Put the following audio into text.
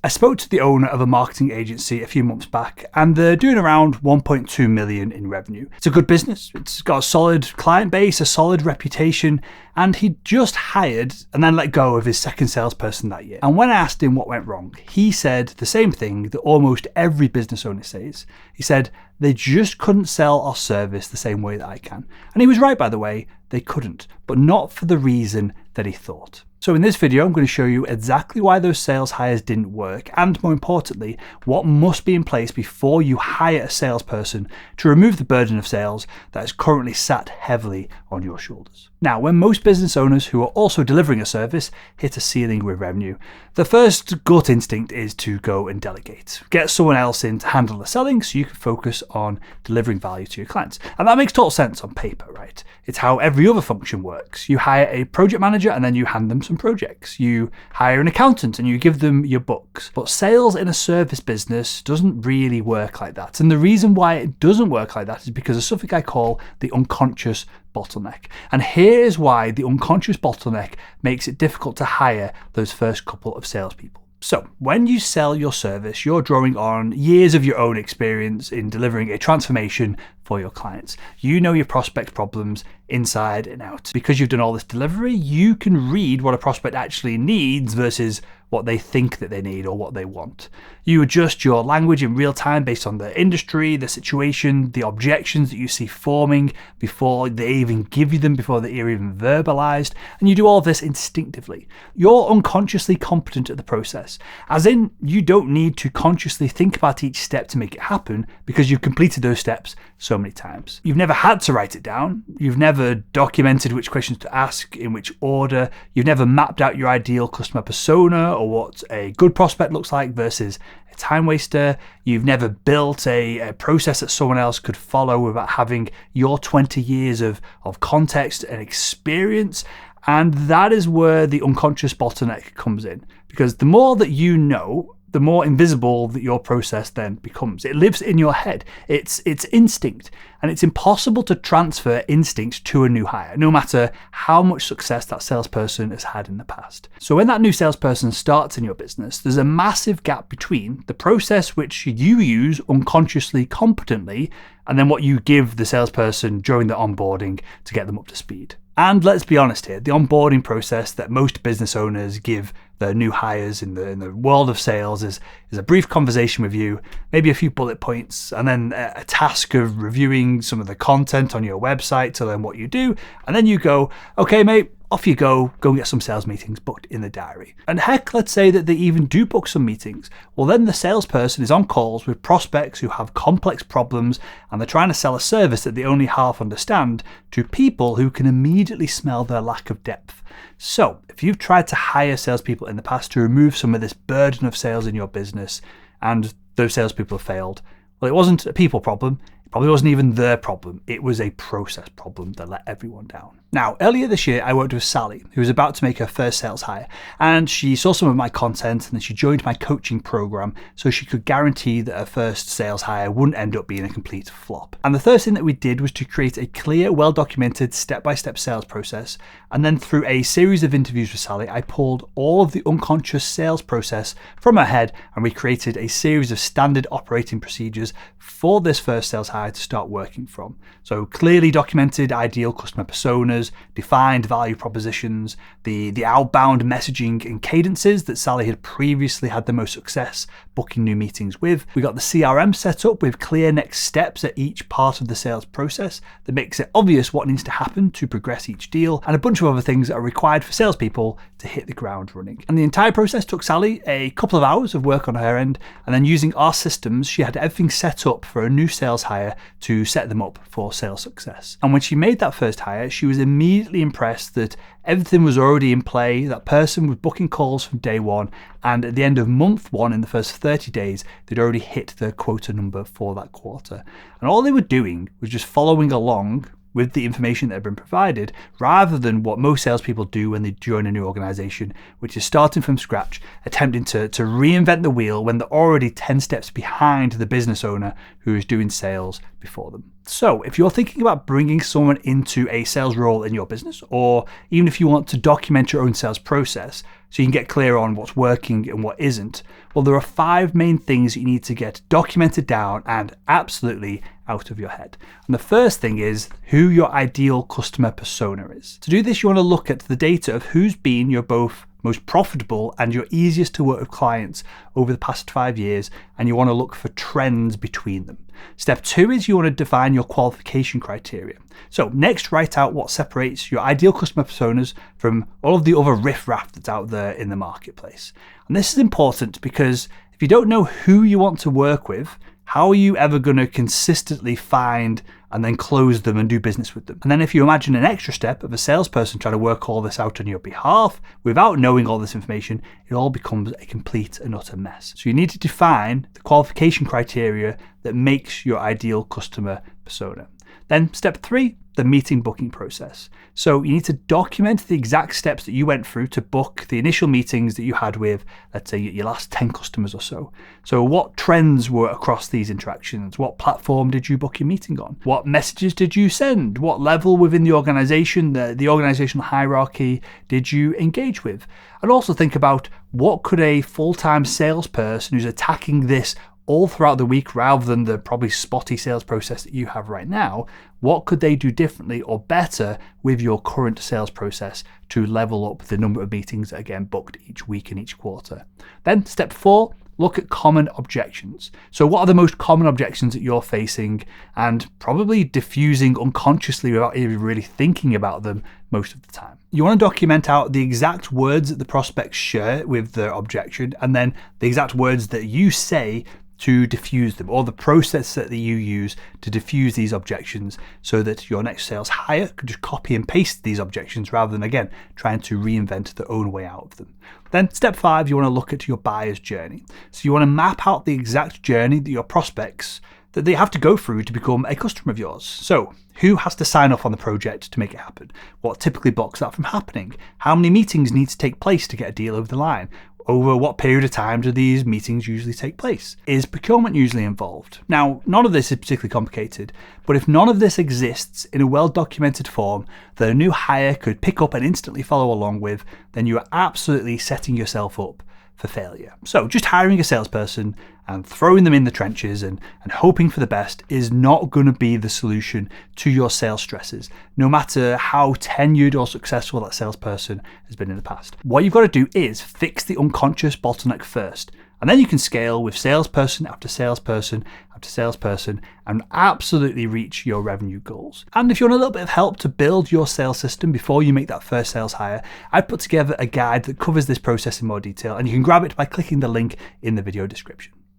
I spoke to the owner of a marketing agency a few months back, and they're doing around 1.2 million in revenue. It's a good business. It's got a solid client base, a solid reputation, and he just hired and then let go of his second salesperson that year. And when I asked him what went wrong, he said the same thing that almost every business owner says. He said they just couldn't sell our service the same way that I can. And he was right, by the way, they couldn't, but not for the reason that he thought. So in this video, I'm going to show you exactly why those sales hires didn't work, and more importantly, what must be in place before you hire a salesperson to remove the burden of sales that is currently sat heavily on your shoulders. Now, when most business owners who are also delivering a service hit a ceiling with revenue, the first gut instinct is to go and delegate. Get someone else in to handle the selling so you can focus on delivering value to your clients. And that makes total sense on paper, right? It's how every other function works. You hire a project manager and then you hand them some projects. You hire an accountant and you give them your books. But sales in a service business doesn't really work like that. And the reason why it doesn't work like that is because of something I call the unconscious bottleneck. And here's why the unconscious bottleneck makes it difficult to hire those first couple of salespeople. So when you sell your service, you're drawing on years of your own experience in delivering a transformation for your clients. You know your prospect's problems inside and out. Because you've done all this delivery, you can read what a prospect actually needs versus what they think that they need or what they want. You adjust your language in real time based on the industry, the situation, the objections that you see forming before they even give you them, before they're even verbalized, and you do all of this instinctively. You're unconsciously competent at the process, as in you don't need to consciously think about each step to make it happen because you've completed those steps so many times. You've never had to write it down. You've never documented which questions to ask, in which order. You've never mapped out your ideal customer persona or what a good prospect looks like versus a time waster. You've never built a process that someone else could follow without having your 20 years of context and experience. And that is where the unconscious bottleneck comes in. Because the more that you know, the more invisible that your process then becomes. It lives in your head. It's instinct. And it's impossible to transfer instinct to a new hire, no matter how much success that salesperson has had in the past. So when that new salesperson starts in your business, there's a massive gap between the process which you use unconsciously, competently, and then what you give the salesperson during the onboarding to get them up to speed. And let's be honest here, the onboarding process that most business owners give their new hires in the world of sales is a brief conversation with you, maybe a few bullet points, and then a task of reviewing some of the content on your website to learn what you do. And then you go, okay, mate, off you go and get some sales meetings booked in the diary. And heck, let's say that they even do book some meetings. Well, then the salesperson is on calls with prospects who have complex problems and they're trying to sell a service that they only half understand to people who can immediately smell their lack of depth. So if you've tried to hire salespeople in the past to remove some of this burden of sales in your business and those salespeople have failed, well, it wasn't a people problem. It probably wasn't even their problem. It was a process problem that let everyone down. Now, earlier this year, I worked with Sally, who was about to make her first sales hire, and she saw some of my content and then she joined my coaching program so she could guarantee that her first sales hire wouldn't end up being a complete flop. And the first thing that we did was to create a clear, well-documented step-by-step sales process, and then through a series of interviews with Sally, I pulled all of the unconscious sales process from her head and we created a series of standard operating procedures for this first sales hire to start working from. So clearly documented ideal customer personas, defined value propositions, the outbound messaging and cadences that Sally had previously had the most success booking new meetings with. We got the CRM set up with clear next steps at each part of the sales process that makes it obvious what needs to happen to progress each deal, and a bunch of other things that are required for salespeople to hit the ground running. And the entire process took Sally a couple of hours of work on her end, and then using our systems, she had everything set up for a new sales hire to set them up for sales success. And when she made that first hire, she was immediately impressed that everything was already in play. That person was booking calls from day one, and at the end of month one, in the first 30 days, they'd already hit their quota number for that quarter. And all they were doing was just following along with the information that had been provided, rather than what most salespeople do when they join a new organization, which is starting from scratch, attempting to reinvent the wheel when they're already 10 steps behind the business owner who is doing sales before them. So if you're thinking about bringing someone into a sales role in your business, or even if you want to document your own sales process, so you can get clear on what's working and what isn't, well, there are 5 main things you need to get documented down and absolutely out of your head. And the first thing is who your ideal customer persona is. To do this, you want to look at the data of who's been your both most profitable and your easiest to work with clients over the past 5 years, and you want to look for trends between them. Step 2 is you want to define your qualification criteria. So next, write out what separates your ideal customer personas from all of the other riffraff that's out there in the marketplace. And this is important because if you don't know who you want to work with, how are you ever going to consistently find and then close them and do business with them? And then if you imagine an extra step of a salesperson trying to work all this out on your behalf without knowing all this information, it all becomes a complete and utter mess. So you need to define the qualification criteria that makes your ideal customer persona. Then step 3, the meeting booking process. So you need to document the exact steps that you went through to book the initial meetings that you had with, let's say, your last 10 customers or so. So what trends were across these interactions? What platform did you book your meeting on? What messages did you send? What level within the organization, the organizational hierarchy, did you engage with? And also think about what could a full-time salesperson who's attacking this all throughout the week rather than the probably spotty sales process that you have right now, what could they do differently or better with your current sales process to level up the number of meetings that are getting booked each week and each quarter? Then step 4, look at common objections. So what are the most common objections that you're facing and probably diffusing unconsciously without even really thinking about them most of the time? You want to document out the exact words that the prospects share with their objection and then the exact words that you say to diffuse them, or the process that you use to diffuse these objections so that your next sales hire could just copy and paste these objections rather than, again, trying to reinvent their own way out of them. Then step 5, you want to look at your buyer's journey. So you want to map out the exact journey that your prospects that they have to go through to become a customer of yours. So who has to sign off on the project to make it happen? What typically blocks that from happening? How many meetings need to take place to get a deal over the line? Over what period of time do these meetings usually take place? Is procurement usually involved? Now, none of this is particularly complicated, but if none of this exists in a well-documented form that a new hire could pick up and instantly follow along with, then you are absolutely setting yourself up for failure. So just hiring a salesperson and throwing them in the trenches and hoping for the best is not going to be the solution to your sales stresses, no matter how tenured or successful that salesperson has been in the past. What you've got to do is fix the unconscious bottleneck first, and then you can scale with salesperson after salesperson after salesperson and absolutely reach your revenue goals. And if you want a little bit of help to build your sales system before you make that first sales hire, I've put together a guide that covers this process in more detail, and you can grab it by clicking the link in the video description.